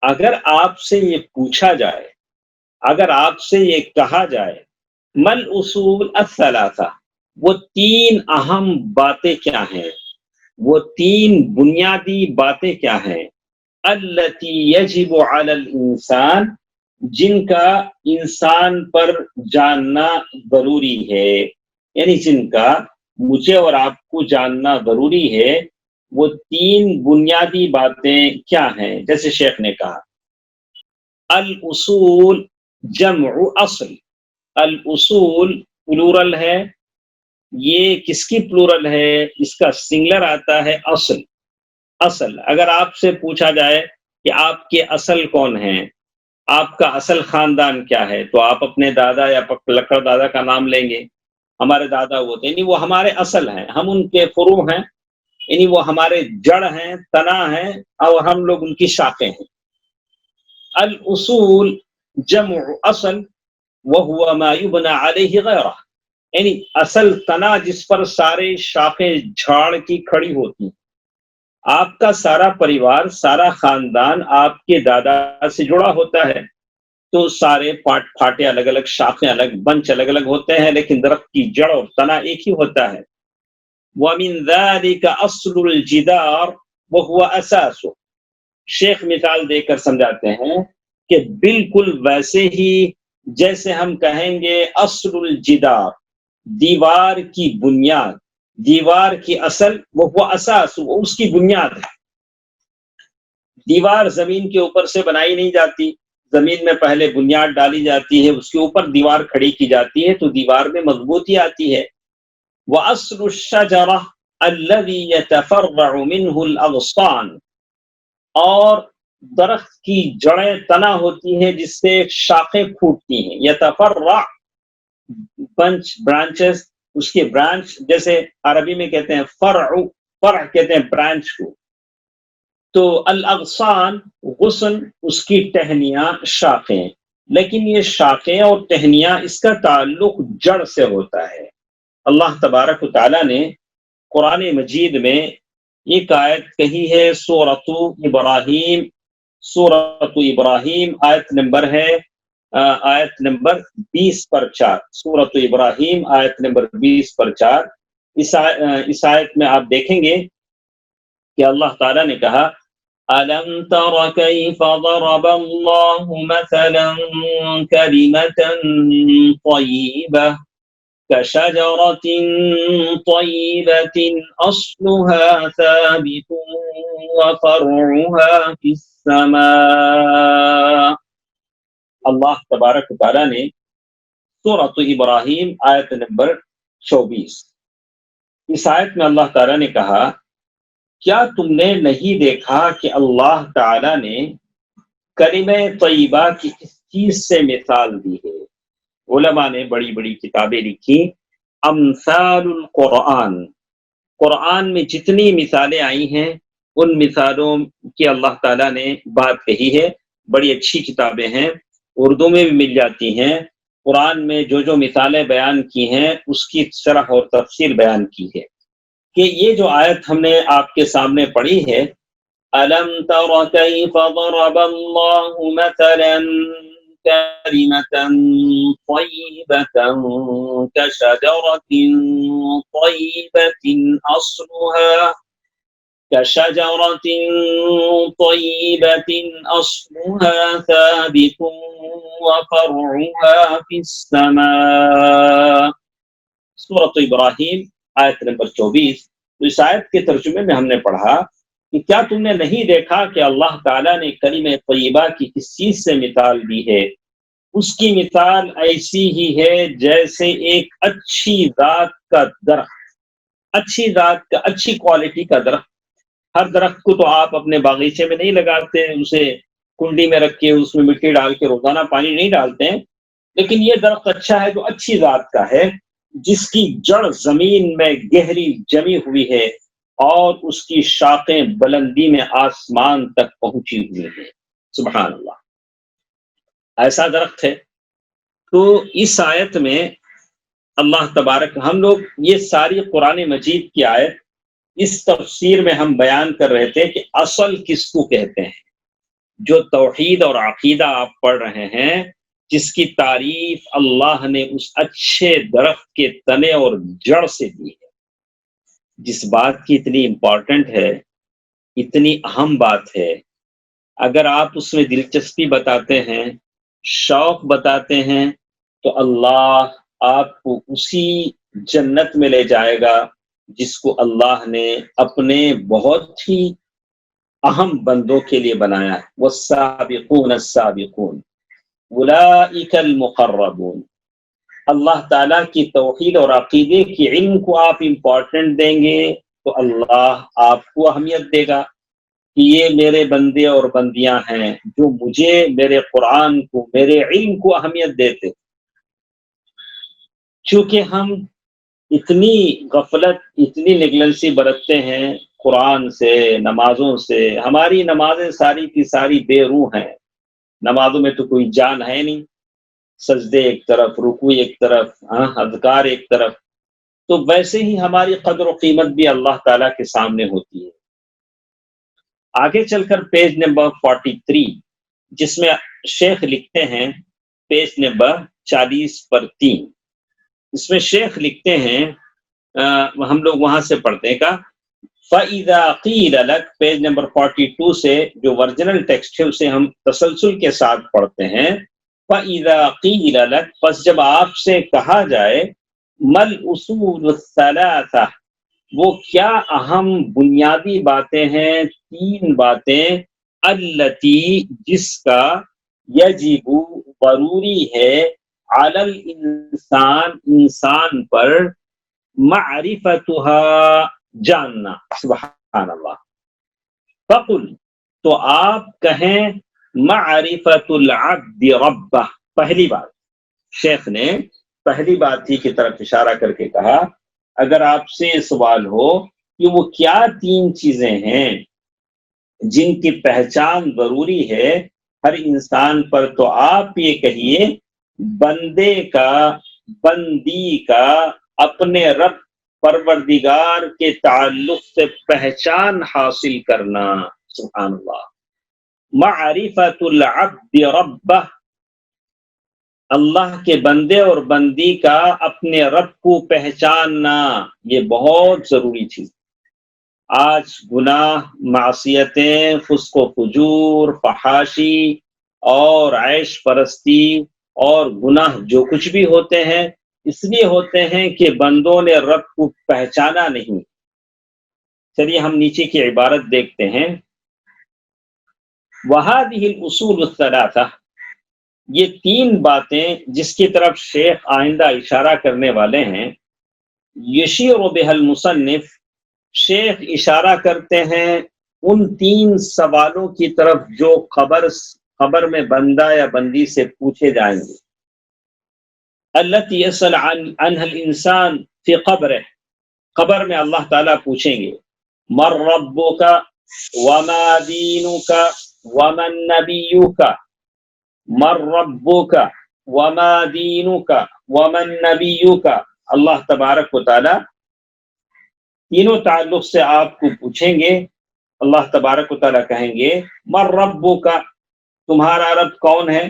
اگر آپ سے یہ پوچھا جائے، اگر آپ سے یہ کہا جائے مل اصول الثلاثہ، وہ تین اہم باتیں کیا ہیں، وہ تین بنیادی باتیں کیا ہیں، التی یجب علی الانسان، جن کا انسان پر جاننا ضروری ہے، یعنی جن کا مجھے اور آپ کو جاننا ضروری ہے، وہ تین بنیادی باتیں کیا ہیں؟ جیسے شیخ نے کہا الاصول جمع اصل، الاصول پلورل ہے، یہ کس کی پلورل ہے؟ اس کا سنگلر آتا ہے اصل، اصل۔ اگر آپ سے پوچھا جائے کہ آپ کے اصل کون ہیں، آپ کا اصل خاندان کیا ہے، تو آپ اپنے دادا یا لکڑ دادا کا نام لیں گے، ہمارے دادا وہ تھے، یعنی وہ ہمارے اصل ہیں، ہم ان کے فروع ہیں، یعنی وہ ہمارے جڑ ہیں، تنا ہیں، اور ہم لوگ ان کی شاخیں ہیں۔ الاصول جمع اصل وهو ما يبنى عليه غیرہ، یعنی اصل تنا جس پر سارے شاخیں جھاڑ کی کھڑی ہوتی ہیں۔ آپ کا سارا پریوار، سارا خاندان آپ کے دادا سے جڑا ہوتا ہے، تو سارے پھاٹے الگ الگ، شاخیں الگ، بنچ الگ الگ ہوتے ہیں، لیکن درخت کی جڑ اور تنا ایک ہی ہوتا ہے۔ وَمِن ذَلِكَ أَصْلُ الْجِدَارِ وَهُوَ أَسَاسُ، شیخ مثال دے کر سمجھاتے ہیں کہ بالکل ویسے ہی جیسے ہم کہیں گے اصل الجدار، دیوار کی بنیاد، دیوار کی اصل، وہ اساس، وہ اس کی بنیاد ہے۔ دیوار زمین کے اوپر سے بنائی نہیں جاتی، زمین میں پہلے بنیاد ڈالی جاتی ہے، اس کے اوپر دیوار کھڑی کی جاتی ہے، تو دیوار میں مضبوطی آتی ہے۔ وَأَصْلُ الشَّجَرَةِ الَّذِي يَتَفَرَّعُ مِنْهُ الْأَغْصَانُ، اور درخت کی جڑیں تنا ہوتی ہیں جس سے شاخیں پھوٹتی ہیں، یتفرع بنچ، برانچز، اس کے برانچ، جیسے عربی میں کہتے ہیں فرع، فرع کہتے ہیں برانچ کو، تو الاغصان غصن، اس کی ٹہنیاں، شاخیں، لیکن یہ شاخیں اور ٹہنیاں اس کا تعلق جڑ سے ہوتا ہے۔ اللہ تبارک و تعالیٰ نے قرآن مجید میں ایک آیت کہی ہے، سورۃ ابراہیم، سورۃ ابراہیم آیت نمبر ہے آیت نمبر 20 پر 4، سورۃ ابراہیم آیت نمبر 20 پر 4۔ اس آیت میں آپ دیکھیں گے کہ اللہ تعالیٰ نے کہا أَلَمْ تَرَ كَيْفَ ضَرَبَ اللَّهُ مَثَلًا كَلِمَةً طَيِّبَةً كَشَجَرَةٍ طَيِّبَةٍ أَصْلُهَا ثَابِتٌ وَفَرْعُهَا فِي السَّمَاءِ۔ اللہ تبارک و تعالیٰ نے سورۃ ابراہیم آیت نمبر 24، اس آیت میں اللہ تعالیٰ نے کہا کیا تم نے نہیں دیکھا کہ اللہ تعالیٰ نے کلمہ طیبہ کی اس چیز سے مثال دی ہے؟ علماء نے بڑی بڑی کتابیں لکھی، امثال القرآن، قرآن میں جتنی مثالیں آئی ہیں ان مثالوں کی اللہ تعالیٰ نے بات کہی ہے، بڑی اچھی کتابیں ہیں، اردو میں بھی مل جاتی ہیں۔ قرآن میں جو جو مثالیں بیان کی ہیں اس کی شرح اور تفصیل بیان کی ہے، کہ یہ جو آیت ہم نے آپ کے سامنے پڑھی ہے، أَلَمْ تَرَ كَيْفَ ضَرَبَ اللَّهُ مَثَلًا كَلِمَةً طَيِّبَةً كَشَجَرَةٍ طَيِّبَةٍ أَصْلُهَا ثَابِتٌ وَفَرْعُهَا فِي السَّمَاءِ۔ سورۃ ابراہیم آیت نمبر 24۔ تو اس آیت کے ترجمے میں ہم نے پڑھا کہ کیا تم نے نہیں دیکھا کہ اللہ تعالیٰ نے کلمہ طیبہ کی کس چیز سے مثال دی ہے؟ اس کی مثال ایسی ہی ہے جیسے ایک اچھی ذات کا درخت، اچھی ذات کا، اچھی کوالٹی کا درخت۔ ہر درخت کو تو آپ اپنے باغیچے میں نہیں لگاتے، اسے کنڈی میں رکھ کے اس میں مٹی ڈال کے روزانہ پانی نہیں ڈالتے ہیں، لیکن یہ درخت اچھا ہے جو اچھی ذات کا ہے، جس کی جڑ زمین میں گہری جمی ہوئی ہے اور اس کی شاخیں بلندی میں آسمان تک پہنچی ہوئی ہیں۔ سبحان اللہ، ایسا درخت ہے۔ تو اس آیت میں اللہ تبارک، ہم لوگ یہ ساری قرآن مجید کی آیت، اس تفسیر میں ہم بیان کر رہے تھے کہ اصل کس کو کہتے ہیں، جو توحید اور عقیدہ آپ پڑھ رہے ہیں، جس کی تعریف اللہ نے اس اچھے درخت کے تنے اور جڑ سے دی ہے، جس بات کی اتنی امپورٹنٹ ہے، اتنی اہم بات ہے، اگر آپ اس میں دلچسپی بتاتے ہیں، شوق بتاتے ہیں، تو اللہ آپ کو اسی جنت میں لے جائے گا جس کو اللہ نے اپنے بہت ہی اہم بندوں کے لیے بنایا ہے۔ والسابقون السابقون اولئک المقربون۔ اللہ تعالیٰ کی توحید اور عقیدے کی علم کو آپ امپورٹنٹ دیں گے تو اللہ آپ کو اہمیت دے گا کہ یہ میرے بندے اور بندیاں ہیں جو مجھے، میرے قرآن کو، میرے علم کو اہمیت دیتے۔ چونکہ ہم اتنی غفلت، اتنی نیگلنسی برتتے ہیں قرآن سے، نمازوں سے، ہماری نمازیں ساری کی ساری بے روح ہیں، نمازوں میں تو کوئی جان ہے نہیں، سجدے ایک طرف، رکوع ایک طرف، اذکار ایک طرف، تو ویسے ہی ہماری قدر و قیمت بھی اللہ تعالیٰ کے سامنے ہوتی ہے۔ آگے چل کر پیج نمبر 43 جس میں شیخ لکھتے ہیں، پیج نمبر 40 پر 3، اس میں شیخ لکھتے ہیں، ہم لوگ وہاں سے پڑھتے ہیں کا فَإِذَا قِيلَ لَكَ، پیج نمبر 42 سے جو ورجنل ٹیکسٹ ہے اسے ہم تسلسل کے ساتھ پڑھتے ہیں۔ فَإِذَا قِيلَ لَكَ، پس جب آپ سے کہا جائے، مَلْ اصول الثلاثہ، وہ کیا اہم بنیادی باتیں ہیں، 3 باتیں، التی، جس کا، یجب، ضروری ہے، علی الانسان، انسان پر، معرفتها، جاننا، سبحان اللہ، فقل، تو آپ کہیں، معرفت العبد ربہ، پہلی بات، شیخ نے پہلی بات ہی کی طرف اشارہ کر کے کہا اگر آپ سے سوال ہو کہ وہ کیا 3 چیزیں ہیں جن کی پہچان ضروری ہے ہر انسان پر، تو آپ یہ کہیے بندے کا، بندی کا اپنے رب پروردگار کے تعلق سے پہچان حاصل کرنا، سبحان اللہ، معرفت العبد ربہ، اللہ کے بندے اور بندی کا اپنے رب کو پہچاننا، یہ بہت ضروری چیز۔ آج گناہ، معصیتیں، فسق و فجور، فحاشی اور عیش پرستی اور گناہ جو کچھ بھی ہوتے ہیں اس لیے ہوتے ہیں کہ بندوں نے رب کو پہچانا نہیں۔ چلیے ہم نیچے کی عبارت دیکھتے ہیں، وَهَذِهِ الْأُصُولُ الثَّلَاثَةُ، یہ 3 باتیں جس کی طرف شیخ آئندہ اشارہ کرنے والے ہیں، یشیر بها المصنف، شیخ اشارہ کرتے ہیں ان 3 سوالوں کی طرف جو خبر میں بندہ یا بندی سے پوچھے جائیں گے، التی یسأل عنها الانسان فی قبرہ، قبر میں اللہ تعالیٰ پوچھیں گے، من ربک وما دینک ومن نبیک، من ربک وما دینک ومن نبیک، اللہ تبارک و تعالی تینوں تعلق سے آپ کو پوچھیں گے۔ اللہ تبارک و تعالیٰ کہیں گے من ربک، تمہارا رب کون ہے،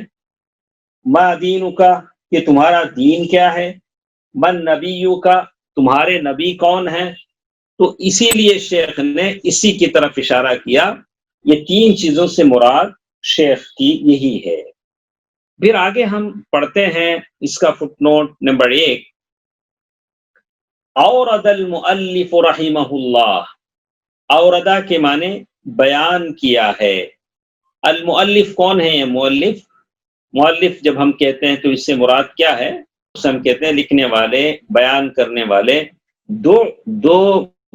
ما دینک، کہ تمہارا دین کیا ہے، من نبیک، تمہارے نبی کون ہیں۔ تو اسی لیے شیخ نے اسی کی طرف اشارہ کیا، یہ 3 چیزوں سے مراد شیخ کی یہی ہے۔ پھر آگے ہم پڑھتے ہیں اس کا فٹ نوٹ نمبر 1، اورد المؤلف رحمہ اللہ، اوردہ کے معنی بیان کیا ہے۔ المؤلف کون ہے؟ یہ مؤلف جب ہم کہتے ہیں تو اس سے مراد کیا ہے؟ ہم کہتے ہیں لکھنے والے، بیان کرنے والے۔ دو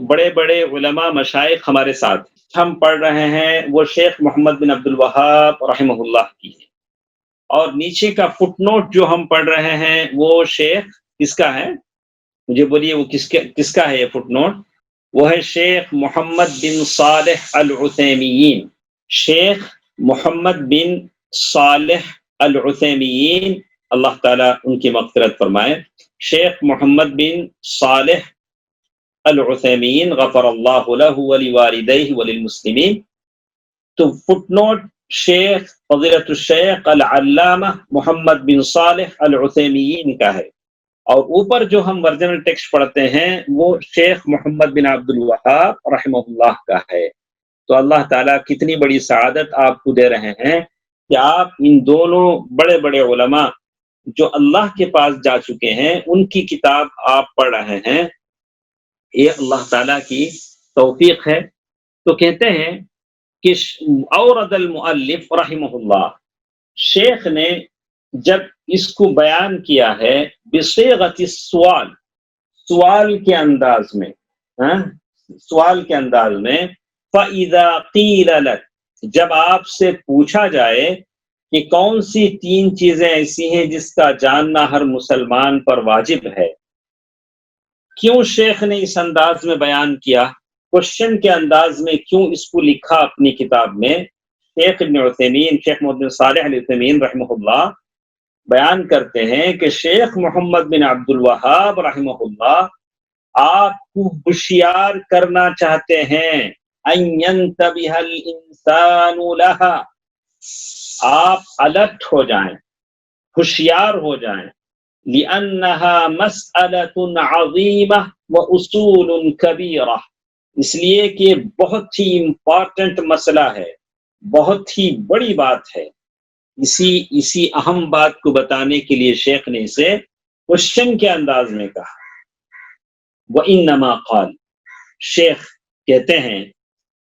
بڑے بڑے علماء مشائخ ہمارے ساتھ ہم پڑھ رہے ہیں، وہ شیخ محمد بن عبد الوہاب رحمہ اللہ کی ہے، اور نیچے کا فٹ نوٹ جو ہم پڑھ رہے ہیں وہ شیخ کس کا ہے؟ مجھے بولیے وہ کس کا ہے یہ فٹ نوٹ؟ وہ ہے شیخ محمد بن صالح العثیمین، شیخ محمد بن صالح العثیمین، اللہ تعالیٰ ان کی مغفرت فرمائے، شیخ محمد بن صالح العثیمین غفر اللہ لہ ولوالدیہ وللمسلمین۔ تو فٹ نوٹ شیخ فضیلت الشیخ العلامہ محمد بن صالح العثیمین کا ہے، اور اوپر جو ہم ورجنل ٹیکسٹ پڑھتے ہیں وہ شیخ محمد بن عبد الوہاب رحمہ اللہ کا ہے۔ تو اللہ تعالیٰ کتنی بڑی سعادت آپ کو دے رہے ہیں کہ آپ ان دونوں بڑے بڑے علماء جو اللہ کے پاس جا چکے ہیں ان کی کتاب آپ پڑھ رہے ہیں، یہ اللہ تعالیٰ کی توفیق ہے۔ تو کہتے ہیں کہ اورد المؤلف رحمہ اللہ، شیخ نے جب اس کو بیان کیا ہے بصیغۃ السؤال، سوال کے انداز میں، سوال کے انداز میں، فَإِذَا قِيلَ لَكَ، جب آپ سے پوچھا جائے کہ کون سی تین چیزیں ایسی ہیں جس کا جاننا ہر مسلمان پر واجب ہے۔ کیوں شیخ نے اس انداز میں بیان کیا، کوشچن کے انداز میں کیوں اس کو لکھا اپنی کتاب میں؟ شیخ ابن عثیمین، شیخ محمد بن صالح العثیمین رحمہ اللہ بیان کرتے ہیں کہ شیخ محمد بن عبد الوہاب رحمہ اللہ آپ کو ہوشیار کرنا چاہتے ہیں، ان ينتبه الانسان لها، آپ الرٹ ہو جائیں، ہوشیار ہو جائیں، لأنها مسألة عظیمة وأصول کبیرہ، اس لیے کہ بہت ہی امپورٹنٹ مسئلہ ہے، بہت ہی بڑی بات ہے۔ اسی اہم بات کو بتانے کے لیے شیخ نے اسے کوشچن کے انداز میں کہا۔ وَإِنَّمَا قال، شیخ کہتے ہیں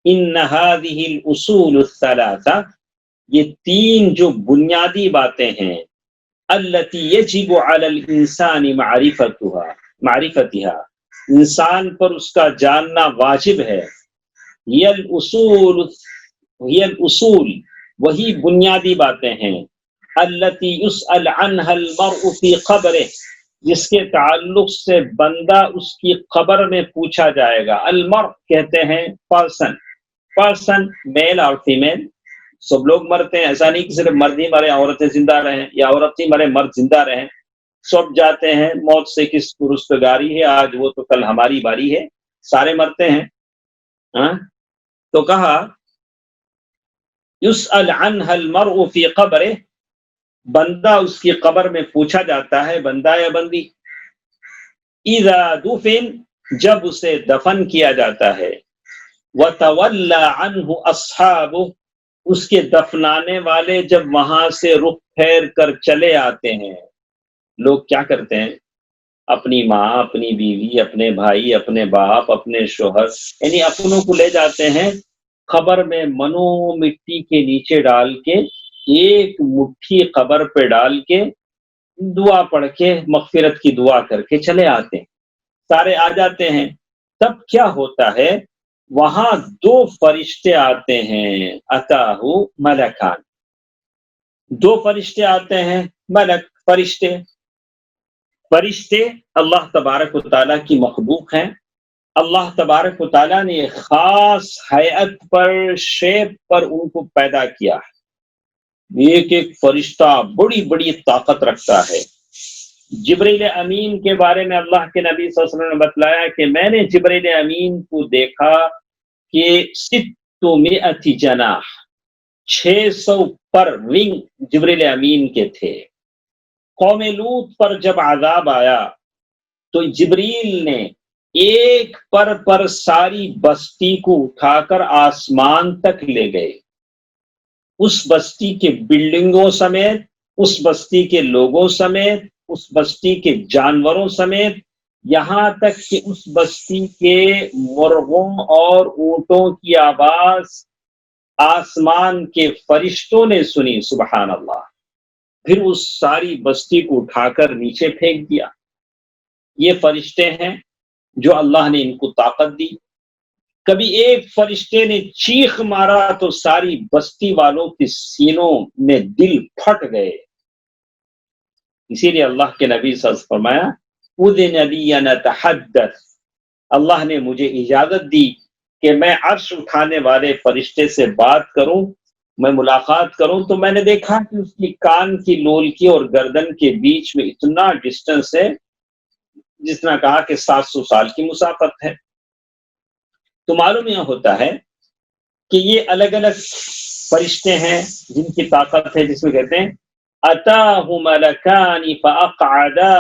إِنَّ هَذِهِ الْأُصُولُ الثَّلَاثَةَ، یہ تین جو بنیادی باتیں ہیں، التي يجب على الانسان معرفتها، انسان پر اس کا جاننا واجب ہے، هي الاصول، وہی بنیادی باتیں ہیں، التي يسأل عنها المرء في قبره، جس کے تعلق سے بندہ اس کی قبر میں پوچھا جائے گا۔ المرء کہتے ہیں پرسن، میل اور فیمیل، سب لوگ مرتے ہیں، ایسا نہیں کہ صرف مرد ہی مرے عورتیں زندہ رہیں، یا عورت ہی مرے مرد زندہ رہیں، سب جاتے ہیں، موت سے کس کو رستگاری ہے، آج وہ تو کل ہماری باری ہے، سارے مرتے ہیں۔ تو کہا یسأل عنها المرء فی قبرہ، بندہ اس کی قبر میں پوچھا جاتا ہے، بندہ یا بندی، اذا دفن، جب اسے دفن کیا جاتا ہے، وتولى عنه اصحابه، اس کے دفنانے والے جب وہاں سے رخ پھیر کر چلے آتے ہیں۔ لوگ کیا کرتے ہیں، اپنی ماں، اپنی بیوی، اپنے بھائی، اپنے باپ، اپنے شوہر، یعنی اپنوں کو لے جاتے ہیں قبر میں، منو مٹی کے نیچے ڈال کے، ایک مٹھی قبر پہ ڈال کے دعا پڑھ کے مغفرت کی دعا کر کے چلے آتے ہیں، سارے آ جاتے ہیں۔ تب کیا ہوتا ہے، وہاں دو فرشتے آتے ہیں، اتاہ ملکان، دو فرشتے آتے ہیں، ملک فرشتے اللہ تبارک و تعالیٰ کی مخلوق ہیں۔ اللہ تبارک و تعالیٰ نے ایک خاص ہیئت پر، شیپ پر ان کو پیدا کیا ہے۔ ایک فرشتہ بڑی بڑی طاقت رکھتا ہے۔ جبریل امین کے بارے میں اللہ کے نبی صلی اللہ علیہ وسلم نے بتلایا کہ میں نے جبریل امین کو دیکھا کہ 600 جناح، 600 پر ونگ جبریل امین کے تھے۔ قوم لوط پر جب عذاب آیا تو جبریل نے ایک پر ساری بستی کو اٹھا کر آسمان تک لے گئے، اس بستی کے بلڈنگوں سمیت، اس بستی کے لوگوں سمیت، اس بستی کے جانوروں سمیت، یہاں تک کہ اس بستی کے مرغوں اور اونٹوں کی آواز آسمان کے فرشتوں نے سنی، سبحان اللہ۔ پھر اس ساری بستی کو اٹھا کر نیچے پھینک دیا۔ یہ فرشتے ہیں جو اللہ نے ان کو طاقت دی۔ کبھی ایک فرشتے نے چیخ مارا تو ساری بستی والوں کے سینوں میں دل پھٹ گئے۔ اسی لیے اللہ کے نبی صلی اللہ علیہ وسلم فرمایا اذن لی ان اتحدث، اللہ نے مجھے اجازت دی کہ میں عرش اٹھانے والے فرشتے سے بات کروں، میں ملاقات کروں۔ تو میں نے دیکھا کہ اس کی کان کی لول کی اور گردن کے بیچ میں اتنا ڈسٹنس ہے، جس نے کہا کہ 700 سال کی مسافت ہے۔ تو معلوم یہ ہوتا ہے کہ یہ الگ الگ فرشتے ہیں جن کی طاقت ہے، جس میں کہتے ہیں اتاہ ملکان فاقعدا،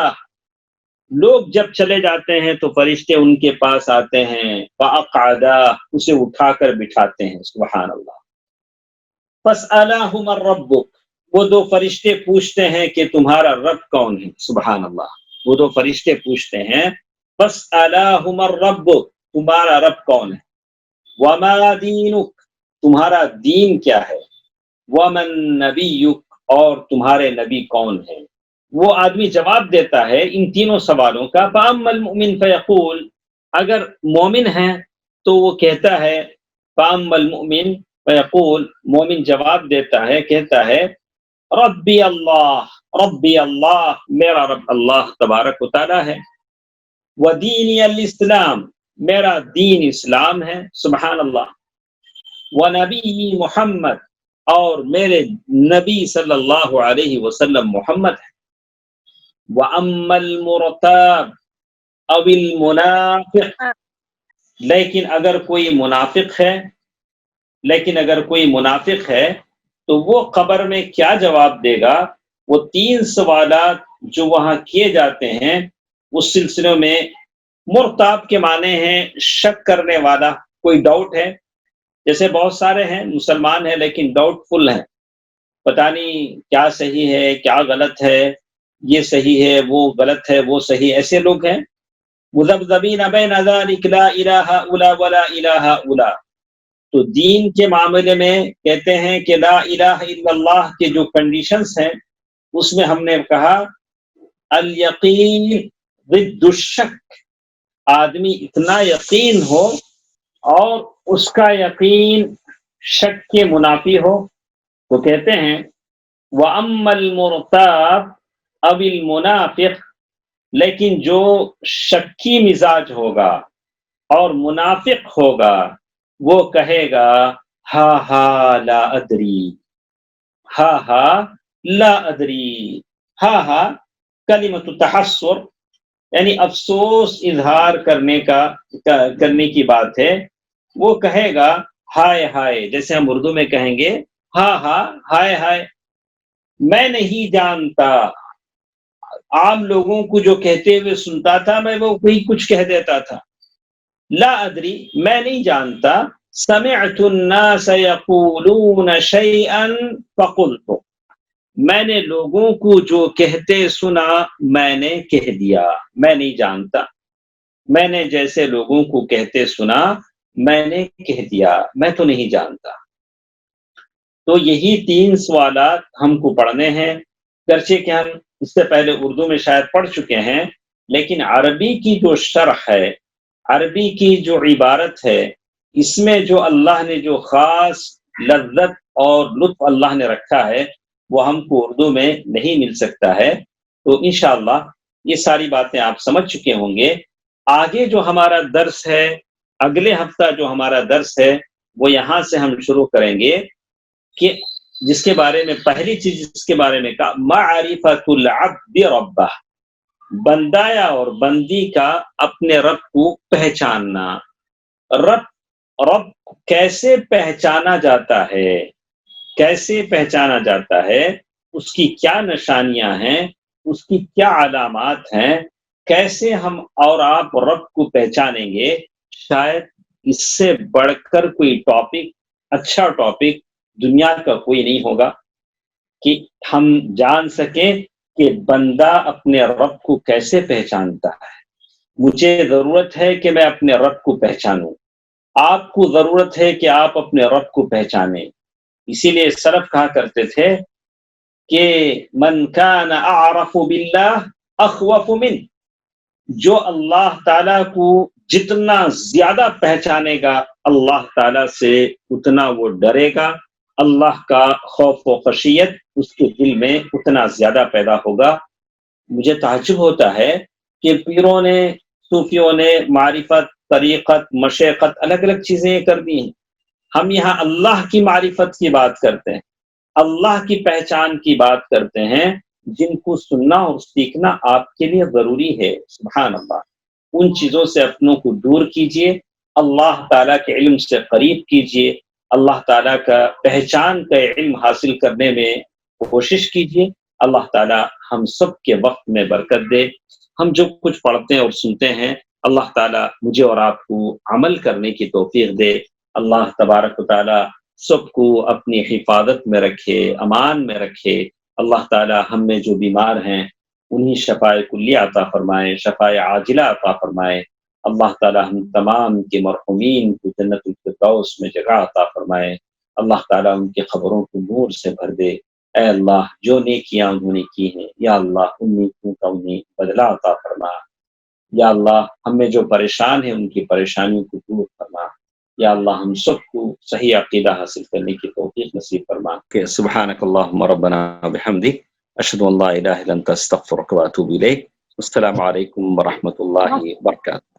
لوگ جب چلے جاتے ہیں تو فرشتے ان کے پاس آتے ہیں، فاقعدا، اسے اٹھا کر بٹھاتے ہیں، سبحان اللہ۔ فاسألہ من ربک، وہ دو فرشتے پوچھتے ہیں کہ تمہارا رب کون ہے، سبحان اللہ، وہ دو فرشتے پوچھتے ہیں فاسألہ من ربک، تمہارا رب کون ہے، وما دینک، تمہارا دین کیا ہے، ومن نبیک، اور تمہارے نبی کون ہے۔ وہ آدمی جواب دیتا ہے ان تینوں سوالوں کا، فاما المؤمن فیقول، اگر مومن ہے تو وہ کہتا ہے، فاما المؤمن فیقول، مومن جواب دیتا ہے، کہتا ہے ربی اللہ، ربی اللہ، میرا رب اللہ تبارک و تعالی ہے، ودینی الاسلام، میرا دین اسلام ہے، سبحان اللہ، ونبی محمد، اور میرے نبی صلی اللہ علیہ وسلم محمد ہے، وَأَمَّا الْمُرْتَابُ أَوِ الْمُنَافِقُ، لیکن اگر کوئی منافق ہے تو وہ قبر میں کیا جواب دے گا؟ وہ تین سوالات جو وہاں کیے جاتے ہیں اس سلسلے میں، مرتاب کے معنی ہیں شک کرنے والا، کوئی ڈاؤٹ ہے، جیسے بہت سارے ہیں مسلمان ہیں لیکن ڈاؤٹ فل ہیں، پتہ نہیں کیا صحیح ہے کیا غلط ہے، یہ صحیح ہے وہ غلط ہے وہ صحیح، ایسے لوگ ہیں مذبذبین بین ذلک لا الہ الا ولا الہ الا۔ تو دین کے معاملے میں کہتے ہیں کہ لا الہ الا اللہ کے جو کنڈیشنز ہیں اس میں ہم نے کہا الیقین ضد الشک، آدمی اتنا یقین ہو اور اس کا یقین شک کے منافی ہو، تو کہتے ہیں وَأَمَّا الْمُرْتَابُ أَوِ الْمُنَافِقُ، لیکن جو شکی مزاج ہوگا اور منافق ہوگا وہ کہے گا ہا ہا لا ادری، ہا ہا لا ادری، ہا ہا کلمۃ تحسر، یعنی افسوس اظہار کرنے کی بات ہے، وہ کہے گا ہائے ہائے، جیسے ہم اردو میں کہیں گے ہاں ہاں ہائے ہائے، میں نہیں جانتا، عام لوگوں کو جو کہتے ہوئے سنتا تھا میں وہ کوئی کچھ کہہ دیتا تھا، لا ادری، میں نہیں جانتا، سمعت الناس یقولون شیئا فقلت، میں نے لوگوں کو جو کہتے سنا میں نے کہہ دیا، میں نہیں جانتا، میں نے جیسے لوگوں کو کہتے سنا میں نے کہہ دیا، میں تو نہیں جانتا۔ تو یہی تین سوالات ہم کو پڑھنے ہیں، گرچہ کہ ہم اس سے پہلے اردو میں شاید پڑھ چکے ہیں، لیکن عربی کی جو شرح ہے، عربی کی جو عبارت ہے، اس میں جو اللہ نے جو خاص لذت اور لطف اللہ نے رکھا ہے وہ ہم کو اردو میں نہیں مل سکتا ہے۔ تو انشاءاللہ یہ ساری باتیں آپ سمجھ چکے ہوں گے۔ آگے جو ہمارا درس ہے، اگلے ہفتہ جو ہمارا درس ہے وہ یہاں سے ہم شروع کریں گے، کہ جس کے بارے میں پہلی چیز جس کے بارے میں کہا معرفت العبد ربہ، بندہ اور بندی کا اپنے رب کو پہچاننا۔ رب کیسے پہچانا جاتا ہے، کیسے پہچانا جاتا ہے، اس کی کیا نشانیاں ہیں، اس کی کیا علامات ہیں، کیسے ہم اور آپ رب کو پہچانیں گے، شاید اس سے بڑھ کر کوئی ٹاپک، اچھا ٹاپک دنیا کا کوئی نہیں ہوگا کہ ہم جان سکیں کہ بندہ اپنے رب کو کیسے پہچانتا ہے۔ مجھے ضرورت ہے کہ میں اپنے رب کو پہچانوں، آپ کو ضرورت ہے کہ آپ اپنے رب کو پہچانیں۔ اسی لیے سلف کہا کرتے تھے کہ من کان اعرف باللہ اخوف من، جو اللہ تعالیٰ کو جتنا زیادہ پہچانے گا اللہ تعالیٰ سے اتنا وہ ڈرے گا، اللہ کا خوف و خشیت اس کے دل میں اتنا زیادہ پیدا ہوگا۔ مجھے تعجب ہوتا ہے کہ پیروں نے، صوفیوں نے معرفت، طریقت، مشیخت، الگ الگ چیزیں کر دی ہیں، ہم یہاں اللہ کی معرفت کی بات کرتے ہیں، اللہ کی پہچان کی بات کرتے ہیں، جن کو سننا اور سیکھنا آپ کے لیے ضروری ہے۔ سبحان اللہ، ان چیزوں سے اپنوں کو دور کیجئے، اللہ تعالیٰ کے علم سے قریب کیجئے، اللہ تعالیٰ کا پہچان کا علم حاصل کرنے میں کوشش کیجیے. اللہ تعالیٰ ہم سب کے وقت میں برکت دے. ہم جو کچھ پڑھتے ہیں اور سنتے ہیں اللہ تعالیٰ مجھے اور آپ کو عمل کرنے کی توفیق دے. اللہ تبارک و تعالیٰ سب کو اپنی حفاظت میں رکھے، امان میں رکھے. اللہ تعالیٰ ہم میں جو بیمار ہیں انہیں شفاء کلیہ عطا فرمائے، شفاء عاجلہ عطا فرمائے. اللہ تعالیٰ ہم تمام کے مرحومین کو جنت الفردوس میں جگہ عطا فرمائے. اللہ تعالیٰ ان کے قبروں کو نور سے بھر دے. اے اللہ جو نیکیاں انہوں نے کی ہیں یا اللہ ان نیکیوں کا انہیں بدلہ عطا فرما. یا اللہ ہم میں جو پریشان ہیں ان کی پریشانیوں کو دور فرما. یا اللہ ہم سب کو صحیح عقیدہ حاصل کرنے کی توفیق نصیب فرما. کہ سبحانک اللہم ربنا بحمدک اشہد ان لا الہ الا انت استغفرک واتوب الیک. السلام علیکم ورحمۃ اللہ وبرکاتہ.